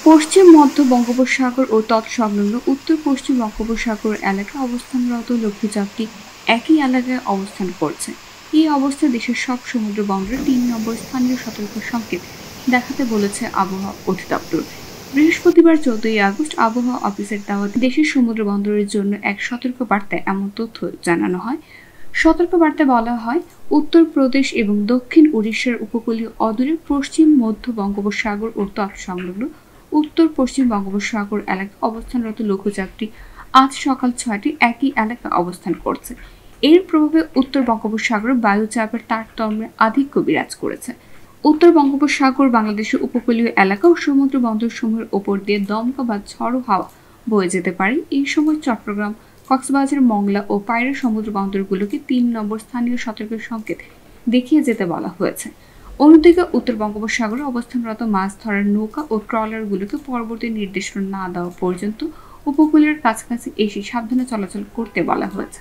পশ্চিম মধ্য বঙ্গোপসাগর ও তৎসংলগ্ন উত্তর পশ্চিম বঙ্গোপসাগর এলাকায় অবস্থানরত লঘুচাপটি একই এলাকায় অবস্থান করছে। এই অবস্থায় দেশের সব সমুদ্র বন্দরে ৩ নম্বর স্থানীয় সতর্ক সংকেত দেখাতে বলেছে আবহাওয়া অধিদপ্তর। বৃহস্পতিবার ১৪ আগস্ট আবহাওয়া অফিসের দেওয়া দেশের সমুদ্র বন্দরের জন্য এক সতর্ক বার্তায় এমন তথ্য জানানো হয়। সতর্ক বার্তায় বলা হয়, উত্তরপ্রদেশ এবং দক্ষিণ ওড়িশার উপকূলীয় অদূরে পশ্চিম মধ্য বঙ্গোপসাগর ও তৎসংলগ্ন উত্তর পশ্চিম বঙ্গোপসাগর এলাকায় অবস্থানরত লঘুচাপটি আজ সকাল ৬টায় একই এলাকায় অবস্থান করছে। এর প্রভাবে উত্তর বঙ্গোপসাগরে বায়ুচাপের তারতম্যে আধিক্য বিরাজ করেছে। উত্তর বঙ্গোপসাগর বাংলাদেশের উপকূলীয় এলাকা ও সমুদ্র বন্দরসমূহের ওপর দিয়ে দমকা বা ঝড়ো হাওয়া বয়ে যেতে পারে। এই সময় চট্টগ্রাম, কক্সবাজার, মংলা ও পায়রা সমুদ্র বন্দরগুলোকে ৩ নম্বর স্থানীয় সতর্ক সংকেত দেখিয়ে যেতে বলা হয়েছে। অন্যদিকে উত্তর বঙ্গোপসাগরে অবস্থানরত মাছ ধরার নৌকা ও ট্রলারগুলোকে পরবর্তী নির্দেশনা না দেওয়া পর্যন্ত উপকূলের কাছাকাছি এসে সাবধানে চলাচল করতে বলা হয়েছে।